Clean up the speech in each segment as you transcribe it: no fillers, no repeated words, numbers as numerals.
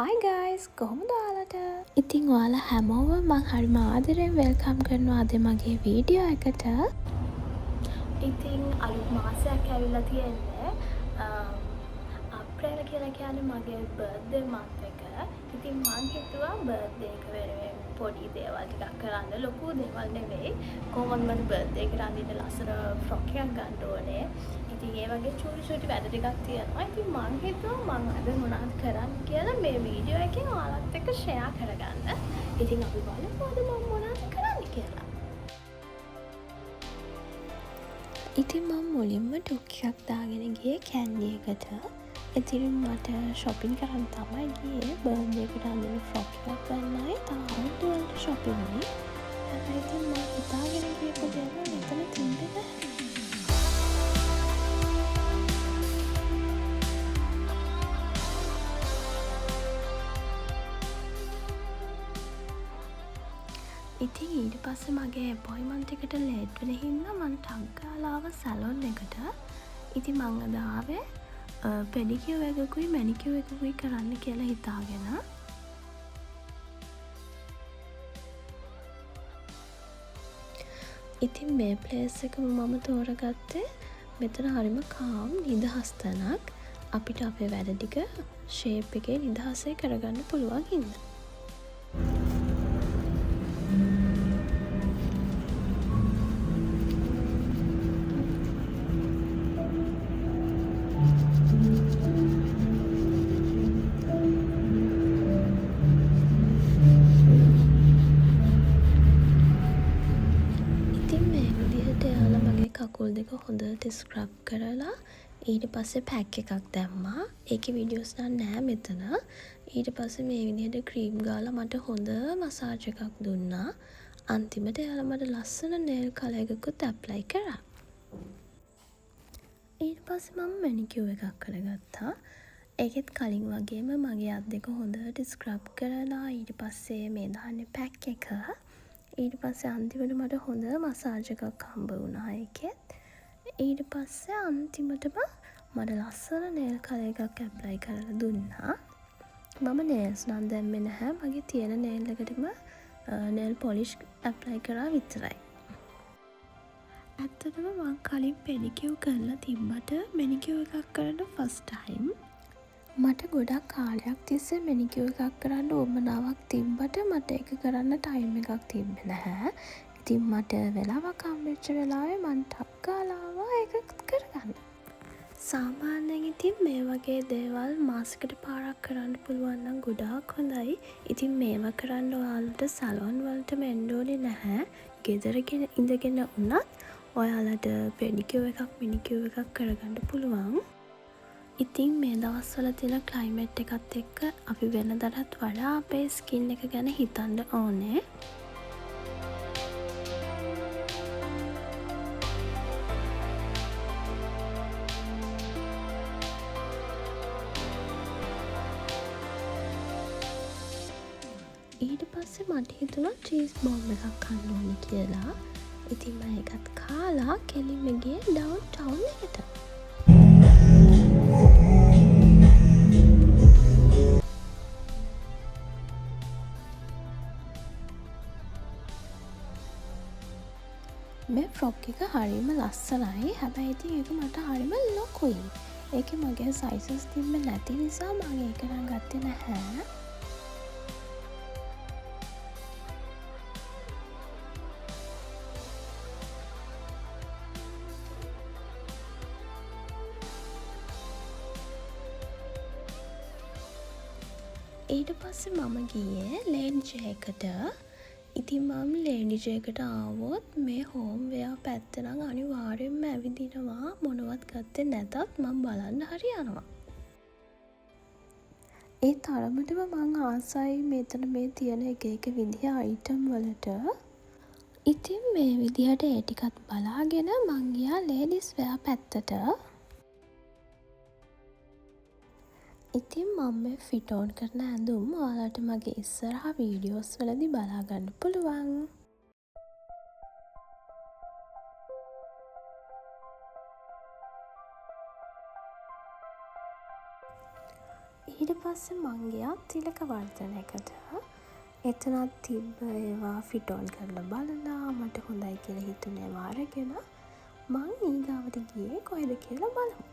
Hi guys, කොහොමද ඔයාලට? ඉතින් ඔයාලා හැමෝම මං හරිම ආදරෙන් වෙල්කම් කරනවා අද මගේ වීඩියෝ එකට. ඉතින් අලුත් මාසයක් ඇවිල්ලා තියෙන්නේ. අප්‍රේල් කියලා කියන්නේ මගේ බර්ත්ඩේ මන්ත් එක. ඉතින් මං හිතුවා බර්ත්ඩේ එක වෙනුවෙන් පොඩි දේවල් ටිකක් කරන්න. ලොකු දේවල් නෙවෙයි. කොහොමද මට බර්ත්ඩේ එකට අඳින්න ලස්සන ෆ්‍රොක් එකක් ගන්න ඕනේ. ඉතින් ඒ වගේ චූටි වැඩ ටිකක් තියෙනවා. ඉතින් මං හිතුවා මං අද මොනවද කරන්න කියලා මේ වීඩියෝ එකෙන් ඔයාලත් එක්ක ෂෙයා කරගන්න. ඉතින් අපි බලමු අද මම මොනවද කරන්න කියලා. ඉතින් මම මුලින්ම ටොක් එකක් දාගෙන ගියේ කැන්ඩි එකට. ඉතින් මට shopping කරන්න තමයි ගියේ. බර්ත්ඩේ එකට අඳින ෆ්‍රොක් එකක් ගන්නයි තාම වලට shopping වුණේ. හැබැයි ඉතින් මම හිතාගෙන ගියපු දේවල් මෙතන තිබ්බේ නැහැ. ඉතින් ඊට පස්සේ මගේ අපොයින්ට්මන්ට් එකට ලේට් වෙන හින්දා මං ටක් ගාලා ආවා සැලොන් එකට. ඉතින් මං අද ආවේ පෙඩිකියුර් එකකුයි මැනිකියුර් එකකුයි කරන්න කියලා හිතාගෙන. ඉතින් මේ ප්ලේස් එක මම තෝරගත්තේ මෙතන හරිම කාම් නිදහස් තැනක්. අපිට අපේ වැඩ ටික ෂේප් එකේ නිදහසේ කරගන්න පුළුවන් හින්දා. කකුල් දෙක හොඳට ස්ක්‍රබ් කරලා ඊට පස්සේ පැක් එකක් දැම්මා. ඒකේ වීඩියෝස් නෑ මෙතන. ඊට පස්සේ මේ විදිහට ක්‍රීම් ගාලා මට හොඳ මසාජ් එකක් දුන්නා. අන්තිමට එයාලා මට ලස්සන නේල් කලර් එකකුත් ඇප්ලයි කරා. ඊට පස්සේ මම මැනිකියුර් එකක් කරගත්තා. ඒකෙත් කලින් වගේම මගේ අත් දෙක හොඳට ස්ක්‍රබ් කරලා ඊට පස්සේ මේ දාන්නේ පැක් එක. ඊට පස්සේ අන්තිමට මට හොඳ මසාජ් එකක් හම්බ වුණා ඒකෙත්. ඊට පස්සේ අන්තිමටම මට ලස්සන නේල් කලර් එකක් ඇප්ලයි කරලා දුන්නා. මම නේල්ස් නම් දැම්මේ නැහැ. මගේ තියෙන නේල් එකටම නේල් පොලිෂ් ඇප්ලයි කරා විතරයි. ඇත්තටම මං කලින් පෙඩිකියුර් කරලා තිබ්බට මැනිකියුර් එකක් කරන්න ෆස්ට් ටයිම්. මට ගොඩක් කාලයක් තිස්සේ මැනිකියුර් එකක් කරන්න උවමනාවක් තිබ්බට මට ඒක කරන්න ටයිම් එකක් තිබ්බේ නැහැ. ඉතින් මට වෙලාවක් හම්බෙච්ච වෙලාවේ මං ටක් ගාලා ආවා ඒක කරගන්න. සාමාන්‍යයෙන් ඉතින් මේ වගේ දේවල් මාසෙකට පාරක් කරන්න පුළුවන් නම් ගොඩාක් හොඳයි. ඉතින් මේවා කරන්න ඔයාලට සලෝන් වලටම එන්න ඕනේ නැහැ. ගෙදර ඉඳගෙන වුණත් ඔයාලට පෙඩිකියුර් එකක් මැනිකියුර් එකක් කරගන්න පුළුවන්. ඉතින් මේ දවස්වල තියෙන ක්ලයිමේට් එකත් එක්ක අපි වෙනදටත් වඩා අපේ ස්කින් එක ගැන හිතන්න ඕනේ. ඊට පස්සේ මට හිතුණා චීස් බෝම් එකක් කන්න ඕනේ කියලා. ඉතින් මම ඒකත් කාලා කෙලින්ම ගියේ ඩවුන් ටවුන් එකට. මේ ෆ්‍රොක් එක හරිම ලස්සනයි. හැබැයි ඉතින් ඒක මට හරිම ලොකුයි. ඒකේ මගේ සයිසස් තිබ්බේ නැති නිසා මම ඒක නම් ගත්තේ නැහැ. ඊට පස්සේ මම ගියේ ලේඩි ජේ එකට. ඉතින් මම ලේඩි ජේ එකට ආවොත් මේ හෝම් වෙයා පැත්ත නම් අනිවාර්යෙන්ම ඇවිදිනවා. මොනවත් ගත්තේ නැතත් මම බලන්න හරි යනවා. ඒ තරමටම මං ආසයි මෙතන මේ තියෙන එක විදිහ අයිටම් වලට. ඉතින් මේ විදිහට ඒ ටිකත් බලාගෙන මං ගියා ලේඩිස් වෙයා පැත්තට. ඉතින් මම මේ ෆිට ඔන් කරන ඇඳුම් ඔයාලට මගේ ඉස්සරහා වීඩියෝස් වලදී බලා ගන්න පුළුවන්. ඊට පස්සේ මං ගියා තිලක වර්ධනයකට. එතනත් තිබ්බ ඒවා ෆිට ඔන් කරලා බලලා මට හොඳයි කියලා හිතුණ ඒවා අරගෙන මං ඊගාවට ගියේ කොහෙද කියලා බලමු.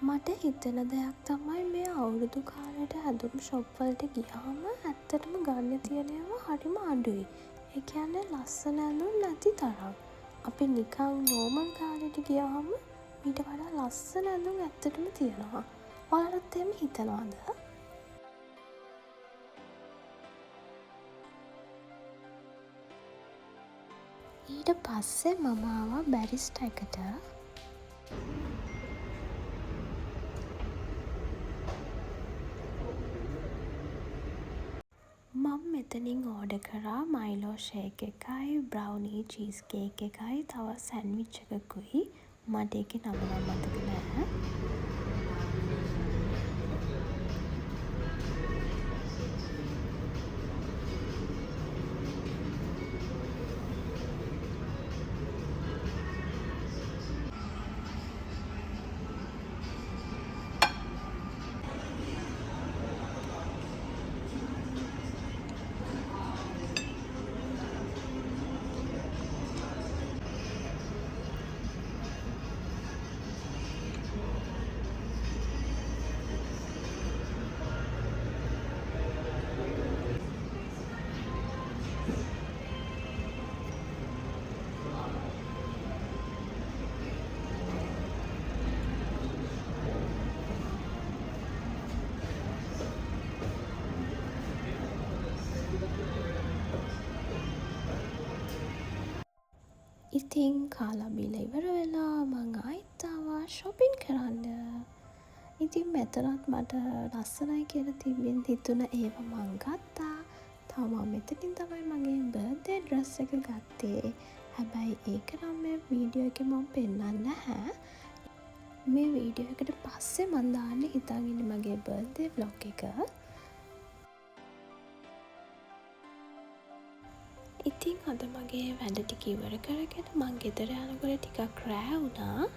මට හිතෙන දෙයක් තමයි මේ අවුරුදු කාලෙට හැදුම් ෂොප් වලට ගියාම ඇත්තටම ගන්න තියෙන ඒවා හරිම අඩුයි. ඒ කියන්නේ ලස්සන ඇඳුම් නැති තරම්. අපි නිකන් නෝමල් කාලෙට ගියාම ඊට වඩා ලස්සන ඇඳුම් ඇත්තටම තියෙනවා. ඔයාලත් එහෙම හිතනවද? ඊට පස්සේ මම ආවා බැරිස්ටා එකට. මම මෙතනින් ඕඩර් කරා මයිලෝ ෂේක් එකයි බ්‍රවුනි චීස් කේක් එකයි තව සැන්විච් එකකුයි. මට ඒකේ නම නම් මතක නෑ. ඉතින් කාලා බීලා ඉවර වෙලා මං ආයෙත් ආවා shopping කරන්න. ඉතින් මෙතනත් මට ලස්සනයි කියලා තිබෙන හිතුණ ඒවා මං ගත්තා. තව මම මෙතනින් තමයි මගේ බර්ත්ඩේ ඩ්‍රස් එක ගත්තේ. හැබැයි ඒක නම් මේ වීඩියෝ එකේ මම පෙන්නන්නේ නැහැ. මේ වීඩියෝ එකට පස්සේ මං දාන්න හිතාගෙන ඉන්නේ මගේ බර්ත්ඩේ vlog එක. ඉතින් අද මගේ වැඩ ටික ඉවර කරගෙන මං ගෙදර යනකොට ටිකක් රෑ වුණා.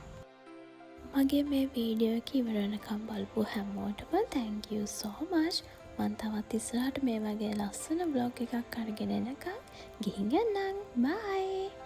මගේ මේ වීඩියෝ එක ඉවර වෙනකම් බලපු හැමෝටම thank you so much. මං තවත් ඉස්සරහට මේ වගේ ලස්සන vlog එකක් අරගෙන එනකම් ගිහින් යන්නම්. bye.